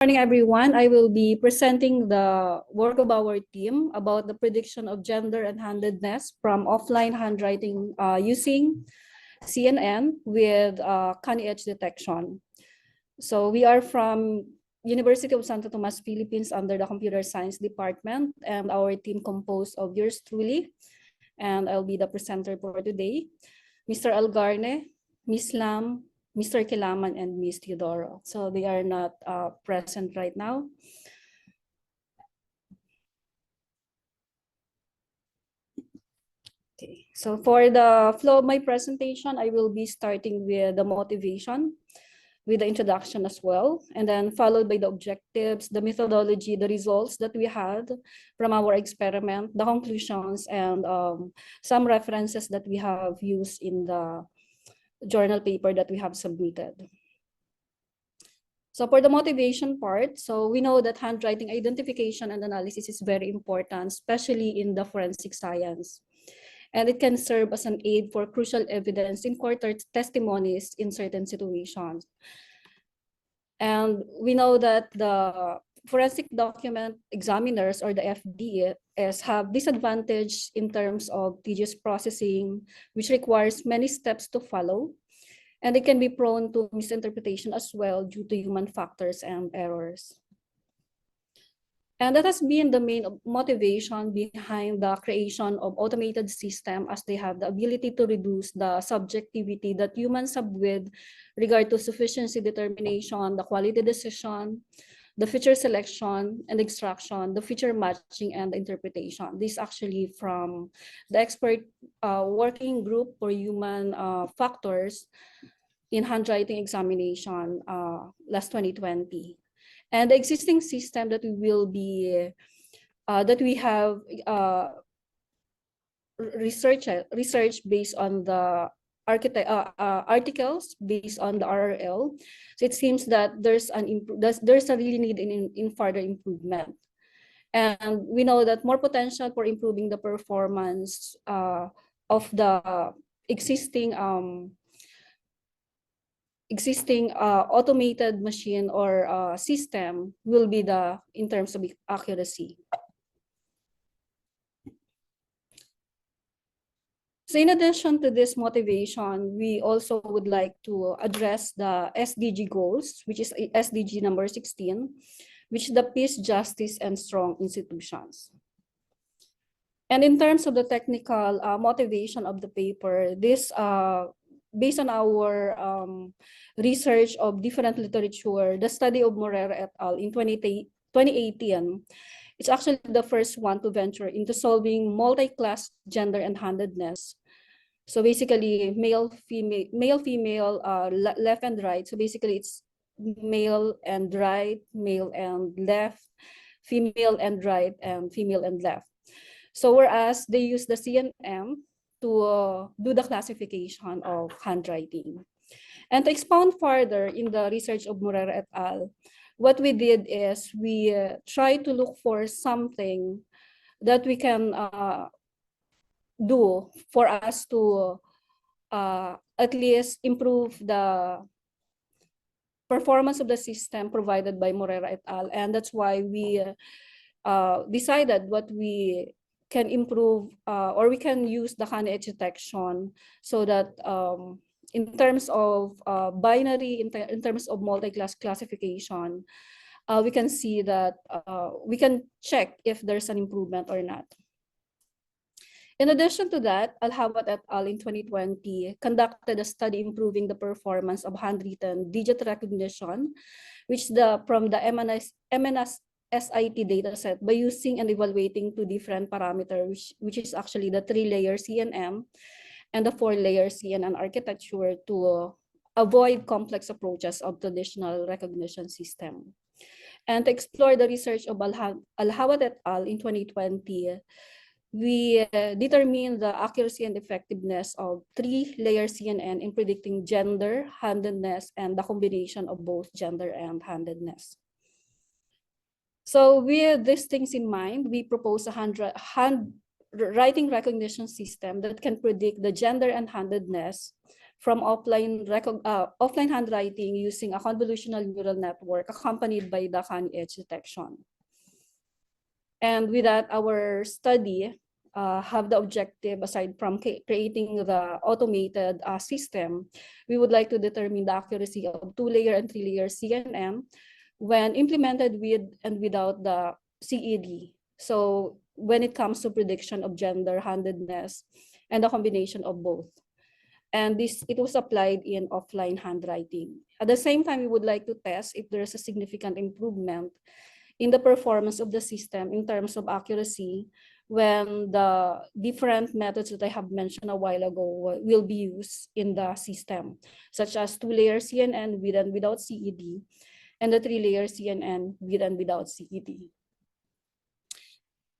Morning, everyone. I will be presenting the work of our team about the prediction of gender and handedness from offline handwriting using CNN with Cutting Edge detection. So we are from University of Santo Tomas, Philippines under the Computer Science Department, and our team composed of yours truly. And I'll be the presenter for today. Mr. Algarne, Ms. Lam, Mr. Kilaman, and Ms. Teodoro. So they are not present right now. Okay, so for the flow of my presentation, I will be starting with the motivation, with the introduction as well, and then followed by the objectives, the methodology, the results that we had from our experiment, the conclusions, and some references that we have used in the journal paper that we have submitted. So for the motivation part, so we know that handwriting identification and analysis is very important, especially in the forensic science. And it can serve as an aid for crucial evidence in court testimonies in certain situations. And we know that the forensic document examiners, or the FDS, have disadvantage in terms of tedious processing, which requires many steps to follow. And it can be prone to misinterpretation as well due to human factors and errors. And that has been the main motivation behind the creation of automated system, as they have the ability to reduce the subjectivity that humans have with regard to sufficiency determination, the quality decision, the feature selection and extraction, the feature matching, and the interpretation. This actually from the expert working group for human factors in handwriting examination last 2020. And the existing system that we will be, that we have research based on the articles based on the RRL. So it seems that there's a really need in further improvement. And we know that more potential for improving the performance of the existing automated machine or system will be in terms of accuracy. So in addition to this motivation, we also would like to address the SDG goals, which is SDG number 16, which is the peace, justice, and strong institutions. And in terms of the technical motivation of the paper, this based on our research of different literature, the study of Morera et al. In 2018, it's actually the first one to venture into solving multi-class gender and handedness. So basically, male, female, left and right. So basically, it's male and right, male and left, female and right, and female and left. So whereas they use the CNM to do the classification of handwriting. And to expound further in the research of Morera et al., what we did is we try to look for something that we can do for us to at least improve the performance of the system provided by Morera et al. And that's why we decided what we can improve or we can use the Cutting Edge detection so that in terms of binary, in terms of multi-class classification, we can see that we can check if there's an improvement or not. In addition to that, Alhawat et al. In 2020 conducted a study improving the performance of handwritten digit recognition, which from the MNS SIT dataset by using and evaluating two different parameters, which is actually the 3-layer CNM and the 4-layer CNN architecture to avoid complex approaches of traditional recognition system. And to explore the research of Alhawat et al. In 2020, we determined the accuracy and effectiveness of 3-layer CNN in predicting gender, handedness, and the combination of both gender and handedness. So with these things in mind, we propose a handwriting recognition system that can predict the gender and handedness from offline handwriting using a convolutional neural network accompanied by the Khan edge detection. And with that, our study have the objective, aside from creating the automated system, we would like to determine the accuracy of 2-layer and 3-layer CNN when implemented with and without the CED. So when it comes to prediction of gender handedness and the combination of both. And it was applied in offline handwriting. At the same time, we would like to test if there is a significant improvement in the performance of the system in terms of accuracy when the different methods that I have mentioned a while ago will be used in the system, such as 2-layer CNN with and without CED, and the 3-layer CNN with and without CED.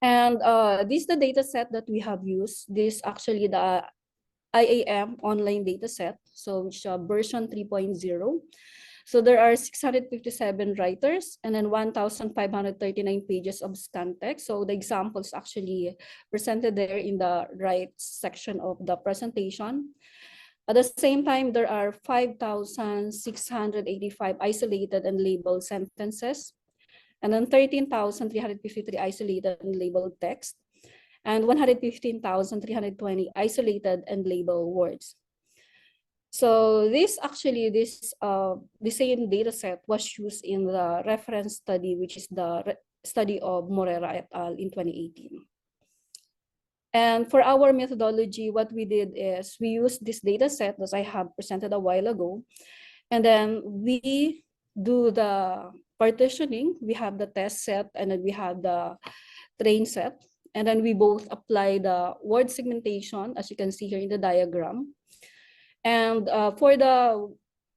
And this is the data set that we have used. This actually the IAM online data set, so which version 3.0. So there are 657 writers and then 1,539 pages of scan text. So the examples actually presented there in the right section of the presentation. At the same time, there are 5,685 isolated and labeled sentences, and then 13,353 isolated and labeled text, and 115,320 isolated and labeled words. So this the same data set was used in the reference study, which is the study of Morera et al. In 2018. And for our methodology, what we did is we used this data set that I have presented a while ago, and then we do the partitioning. We have the test set and then we have the train set. And then we both apply the word segmentation, as you can see here in the diagram. And for the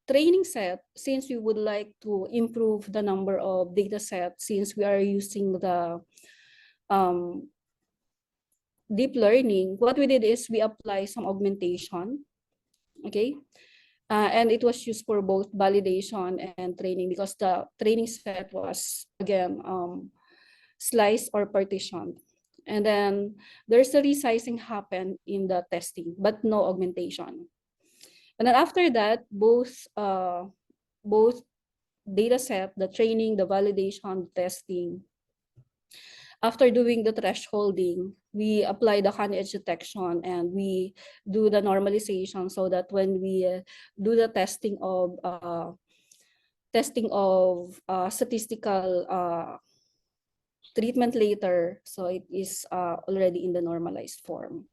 training set, since we would like to improve the number of data sets, since we are using the deep learning, what we did is we apply some augmentation, okay? And it was used for both validation and training because the training set was, again, sliced or partitioned. And then there's a resizing happen in the testing, but no augmentation. And then after that, both data set, the training, the validation, testing, after doing the thresholding, we apply the Khan edge detection and we do the normalization so that when we do the testing of statistical treatment later, so it is already in the normalized form.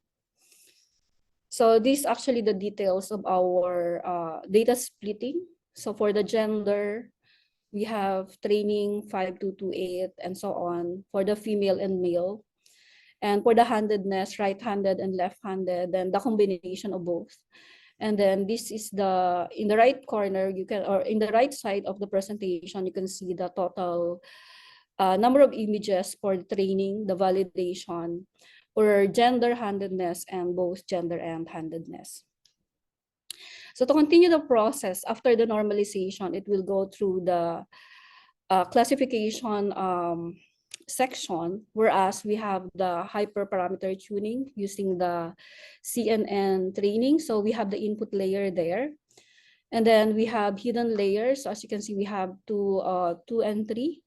So these actually the details of our data splitting. So for the gender, we have training 5228 and so on for the female and male. And for the handedness, right-handed and left-handed, then the combination of both. And then this is in the right corner, you can, or in the right side of the presentation, you can see the total number of images for the training, the validation, or gender handedness, and both gender and handedness. So to continue the process, after the normalization, it will go through the classification section, whereas we have the hyperparameter tuning using the CNN training. So we have the input layer there. And then we have hidden layers. So as you can see, we have 2 and 3.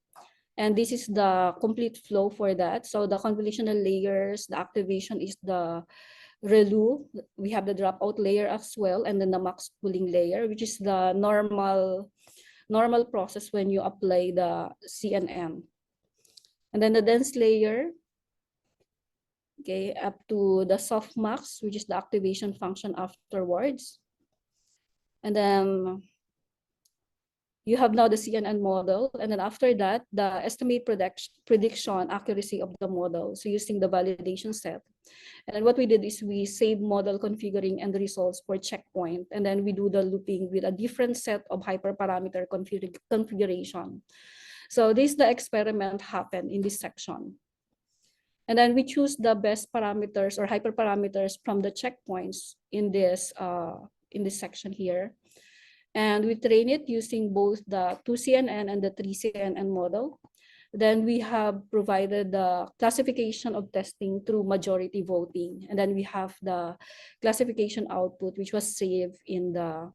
And this is the complete flow for that. So the convolutional layers, the activation is the ReLU. We have the dropout layer as well, and then the max pooling layer, which is the normal process when you apply the CNN. And then the dense layer, okay, up to the softmax, which is the activation function afterwards. And then you have now the CNN model, and then after that, the estimate prediction accuracy of the model. So using the validation set. And then what we did is we save model configuring and the results for checkpoint, and then we do the looping with a different set of hyperparameter configuration. So the experiment happened in this section. And then we choose the best parameters or hyperparameters from the checkpoints in this section here. And we train it using both the 2CNN and the 3CNN model. Then we have provided the classification of testing through majority voting. And then we have the classification output, which was saved in the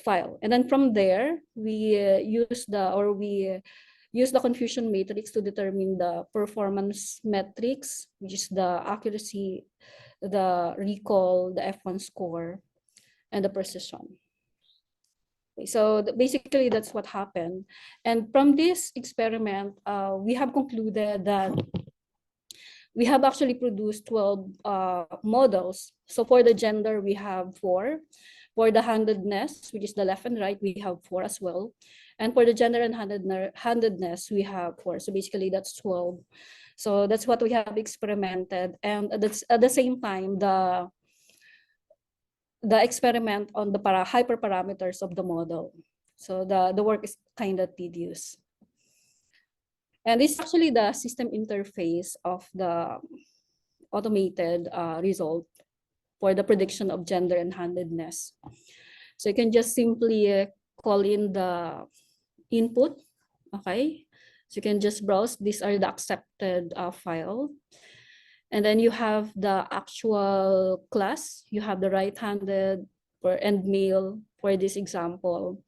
file. And then from there, we use the confusion matrix to determine the performance metrics, which is the accuracy, the recall, the F1 score, and the precision. So basically, that's what happened. And from this experiment, we have concluded that we have actually produced 12 models. So for the gender, we have 4. For the handedness, which is the left and right, we have 4 as well. And for the gender and handedness, we have 4. So basically, that's 12. So that's what we have experimented. And that's at the same time, the experiment on the hyperparameters of the model. So the work is kind of tedious. And this is actually the system interface of the automated result for the prediction of gender and handedness. So you can just simply call in the input, okay? So you can just browse, these are the accepted file. And then you have the actual class, you have the right-handed and male for this example.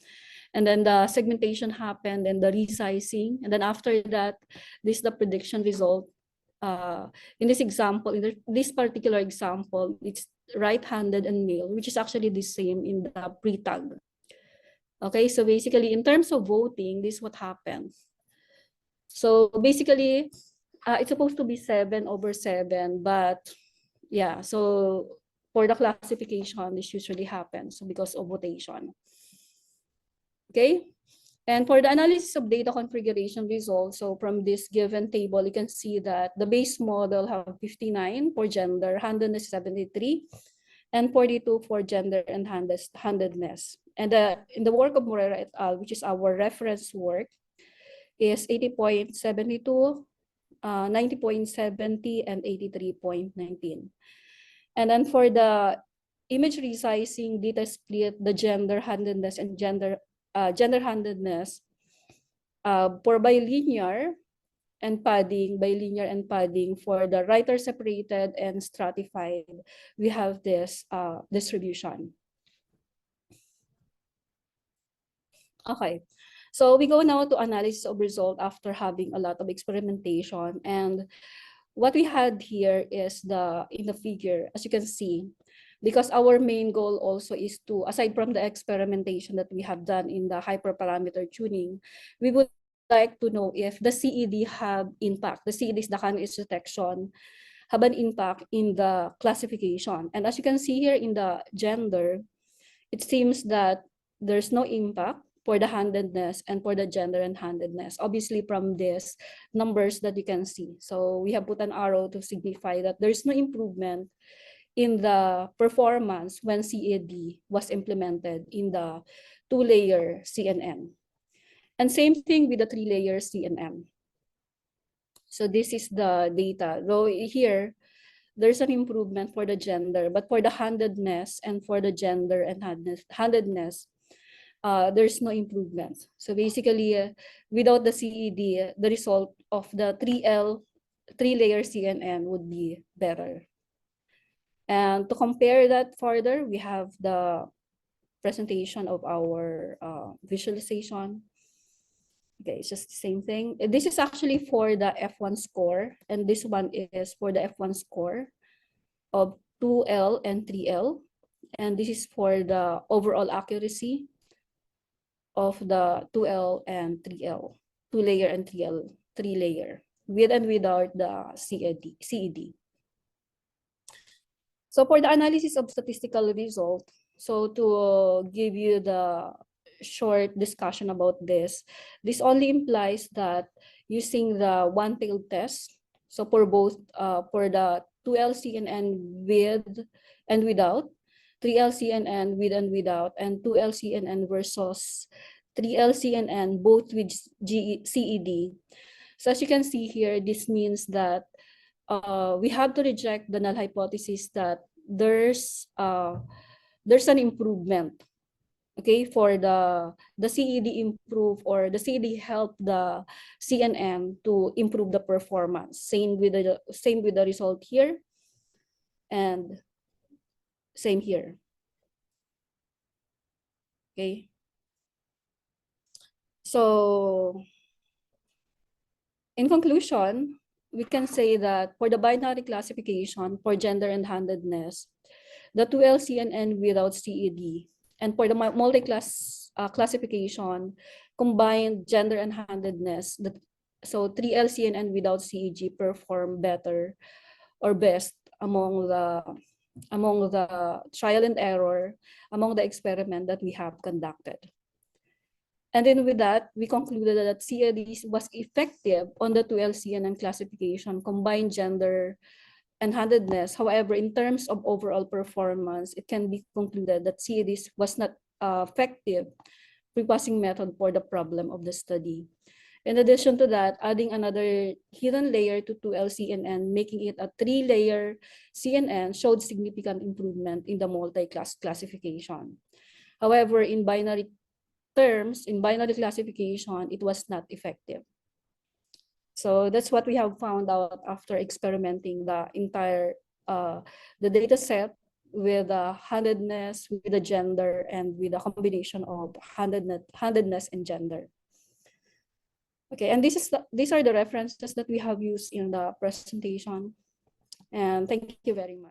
And then the segmentation happened and the resizing. And then after that, this is the prediction result. In this example, this particular example, it's right-handed and male, which is actually the same in the pre-tag. Okay, so basically in terms of voting, this is what happens. So basically, it's supposed to be 7/7, but yeah, so for the classification, this usually happens because of votation. Okay, and for the analysis of data configuration results, so from this given table, you can see that the base model have 59 for gender, handedness 73, and 42 for gender and handedness. And in the work of Morera et al., which is our reference work, is 80.72, 90.70, and 83.19. And then for the image resizing, data split, the gender handedness and gender handedness for bilinear and padding for the writer separated and stratified, we have this distribution. Okay, so we go now to analysis of result after having a lot of experimentation. And what we had here is in the figure, as you can see, because our main goal also is to, aside from the experimentation that we have done in the hyperparameter tuning, we would like to know if the CED have impact. The CED is the candidate detection, have an impact in the classification. And as you can see here in the gender, it seems that there's no impact for the handedness and for the gender and handedness, obviously from these numbers that you can see. So we have put an arrow to signify that there's no improvement in the performance when CAD was implemented in the 2-layer CNN. And same thing with the 3-layer CNN. So this is the data. Though here, there's an improvement for the gender, but for the handedness and for the gender and handedness, there's no improvement. So basically, without the CED, the result of the 3-layer CNN would be better. And to compare that further, we have the presentation of our visualization. Okay, it's just the same thing. This is actually for the F1 score, and this one is for the F1 score of 2L and 3L. And this is for the overall accuracy of the 2L and 3L, 2-layer and 3-layer, with and without the CED. So for the analysis of statistical result, so to give you the short discussion about this only implies that using the one-tailed test, so for both for the 2L CNN with and without, 3L CNN with and without, and 2L CNN versus 3L CNN both with CED. So as you can see here, this means that we have to reject the null hypothesis that there's an improvement Okay, for the CED improve, or the CED help the CNN to improve the performance. Same with the result here, and same here. Okay. So in conclusion, we can say that for the binary classification for gender and handedness, the 2L-CNN without CED, and for the multi-class classification, combined gender and handedness, so 3L-CNN without CEG perform better or best among the trial and error, among the experiment that we have conducted. And then with that, we concluded that CED was effective on the 2L-CNN classification, combined gender and handedness. However, in terms of overall performance, it can be concluded that CED was not effective pre-passing method for the problem of the study. In addition to that, adding another hidden layer to 2L-CNN, making it a 3-layer CNN, showed significant improvement in the multi-class classification. However, in binary terms, in binary classification, it was not effective. So that's what we have found out after experimenting the entire the data set with the handedness, with the gender, and with the combination of handedness and gender. Okay, and these are the references that we have used in the presentation. And thank you very much.